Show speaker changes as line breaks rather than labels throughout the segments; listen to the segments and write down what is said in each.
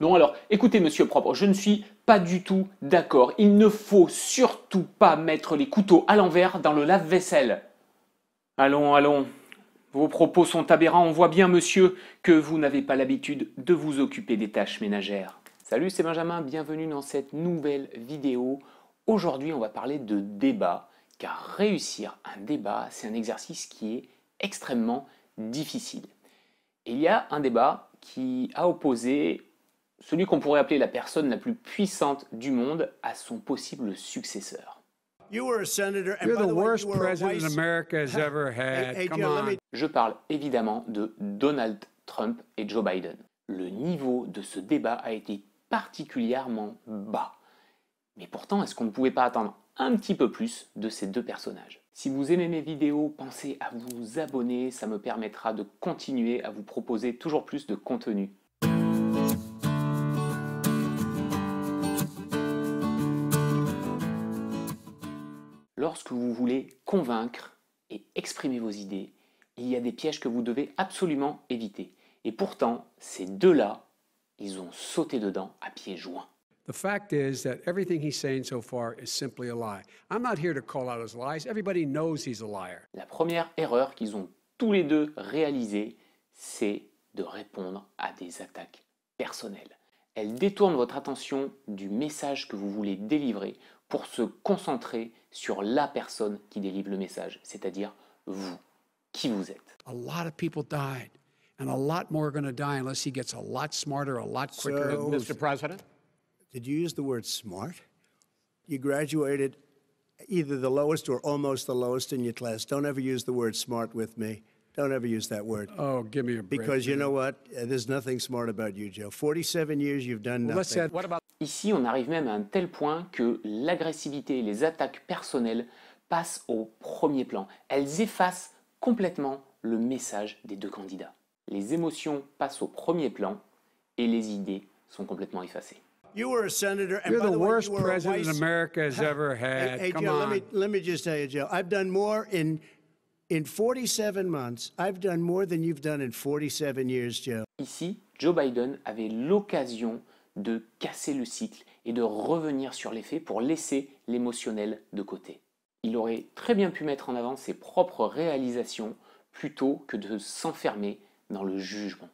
Non alors, écoutez monsieur Propre, je ne suis pas du tout d'accord. Il ne faut surtout pas mettre les couteaux à l'envers dans le lave-vaisselle. Allons, allons. Vos propos sont aberrants. On voit bien, monsieur, que vous n'avez pas l'habitude de vous occuper des tâches ménagères. Salut, c'est Benjamin. Bienvenue dans cette nouvelle vidéo. Aujourd'hui, on va parler de débat, car réussir un débat, c'est un exercice qui est extrêmement difficile. Et il y a un débat qui a opposé celui qu'on pourrait appeler la personne la plus puissante du monde à son possible successeur.
You're the worst president America has ever had. Come on.
Je parle évidemment de Donald Trump et Joe Biden. Le niveau de ce débat a été particulièrement bas. Mais pourtant, est-ce qu'on ne pouvait pas attendre un petit peu plus de ces deux personnages? Si vous aimez mes vidéos, pensez à vous abonner, ça me permettra de continuer à vous proposer toujours plus de contenu. Lorsque vous voulez convaincre et exprimer vos idées, il y a des pièges que vous devez absolument éviter. Et pourtant, ces deux-là, ils ont sauté dedans à pieds joints.
The fact is that everything he's saying so far is simply a lie. I'm not here to call out his lies. Everybody knows he's a liar.
La première erreur qu'ils ont tous les deux réalisée, c'est de répondre à des attaques personnelles. Elles détournent votre attention du message que vous voulez délivrer pour se concentrer sur la personne qui délivre le message, c'est-à-dire vous, qui vous êtes.
A lot of people died, and a lot more are going to die unless he gets a lot smarter, a lot quicker.
So, Mr. President?
Did you use the word smart? You graduated either the lowest or almost the lowest in your class. Don't ever use the word smart with me. Don't ever use that word.
Oh, give me a break.
Because you know what? There's nothing smart about you, Joe. 47 years, you've done
Well, let's
nothing.
say, what about
Ici, on arrive même à un tel point que l'agressivité et les attaques personnelles passent au premier plan. Elles effacent complètement le message des deux candidats. Les émotions passent au premier plan et les idées sont complètement effacées.
You were a senator, and
you're
by
the
the way,
worst
you were a
president
vice...
America has ever had.
Hey,
Come
Joe,
on.
let me just tell you, Joe, I've done more in 47 months. I've done more than you've done in 47 years, Joe.
Ici, Joe Biden avait l'occasion de casser le cycle et de revenir sur les faits pour laisser l'émotionnel de côté. Il aurait très bien pu mettre en avant ses propres réalisations plutôt que de s'enfermer dans le jugement.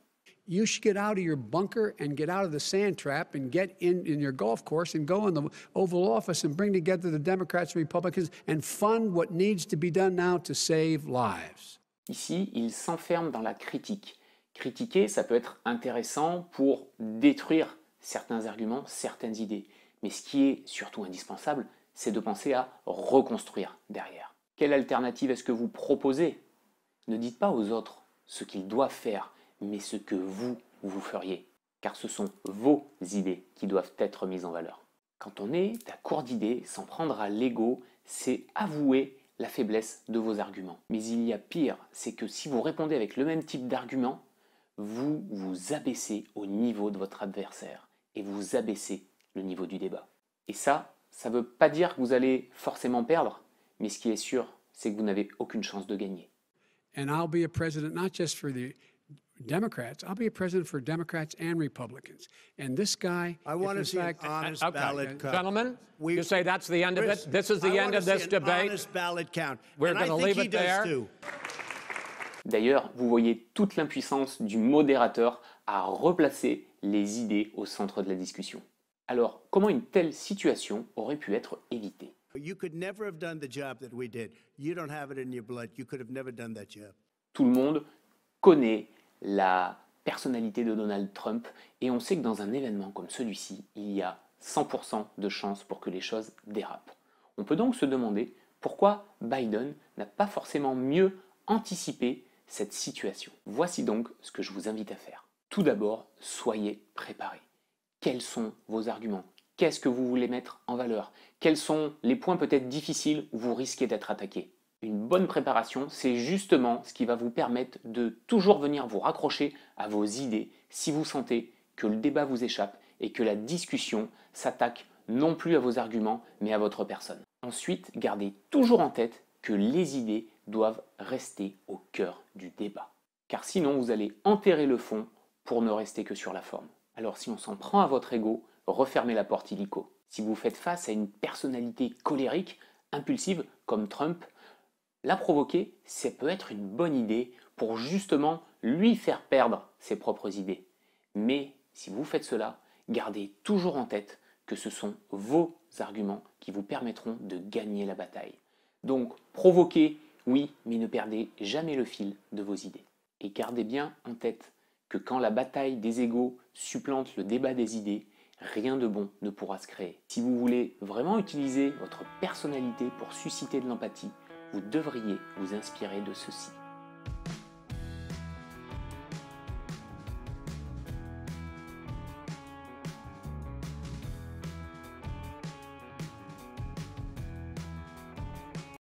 You should get out of your bunker and get out of the sand trap and get in your golf course and go in the Oval Office and bring together the Democrats and Republicans and fund what needs to be done now to save lives.
Ici, il s'enferme dans la critique. Critiquer, ça peut être intéressant pour détruire certains arguments, certaines idées. Mais ce qui est surtout indispensable, c'est de penser à reconstruire derrière. Quelle alternative est-ce que vous proposez? Ne dites pas aux autres ce qu'ils doivent faire, mais ce que vous feriez. Car ce sont vos idées qui doivent être mises en valeur. Quand on est à court d'idées, s'en prendre à l'ego, c'est avouer la faiblesse de vos arguments. Mais il y a pire, c'est que si vous répondez avec le même type d'argument, vous vous abaissez au niveau de votre adversaire et vous abaissez le niveau du débat. Et ça ne veut pas dire que vous allez forcément perdre, mais ce qui est sûr, c'est que vous n'avez aucune chance de gagner.
And I'll be a president not just for the Democrats, I'll be a president for Democrats and Republicans. And this guy,
I want to
if
see
in
an
fact,
honest
Okay,
ballot count.
gentlemen,
We-
you say that's the end of
Chris,
it? This is the
I
end
wanna
of
see
this
an
debate?
honest ballot count.
We're
And I
gonna
think
leave
he
it
does
there.
too.
D'ailleurs, vous voyez toute l'impuissance du modérateur à replacer les idées au centre de la discussion. Alors, comment une telle situation aurait pu être évitée?
You could never have done the job that we did. You don't have it in your blood. You could have never done that job.
Tout le monde connaît la personnalité de Donald Trump et on sait que dans un événement comme celui-ci, il y a 100% de chances pour que les choses dérapent. On peut donc se demander pourquoi Biden n'a pas forcément mieux anticipé cette situation. Voici donc ce que je vous invite à faire. Tout d'abord, soyez préparés. Quels sont vos arguments? Qu'est-ce que vous voulez mettre en valeur? Quels sont les points peut-être difficiles où vous risquez d'être attaqué? Une bonne préparation, c'est justement ce qui va vous permettre de toujours venir vous raccrocher à vos idées si vous sentez que le débat vous échappe et que la discussion s'attaque non plus à vos arguments mais à votre personne. Ensuite, gardez toujours en tête que les idées doivent rester au cœur du débat. Car sinon, vous allez enterrer le fond pour ne rester que sur la forme. Alors si on s'en prend à votre ego, refermez la porte illico. Si vous faites face à une personnalité colérique, impulsive, comme Trump, la provoquer, ça peut être une bonne idée pour justement lui faire perdre ses propres idées. Mais si vous faites cela, gardez toujours en tête que ce sont vos arguments qui vous permettront de gagner la bataille. Donc provoquez, oui, mais ne perdez jamais le fil de vos idées. Et gardez bien en tête que quand la bataille des égos supplante le débat des idées, rien de bon ne pourra se créer. Si vous voulez vraiment utiliser votre personnalité pour susciter de l'empathie, vous devriez vous inspirer de ceci.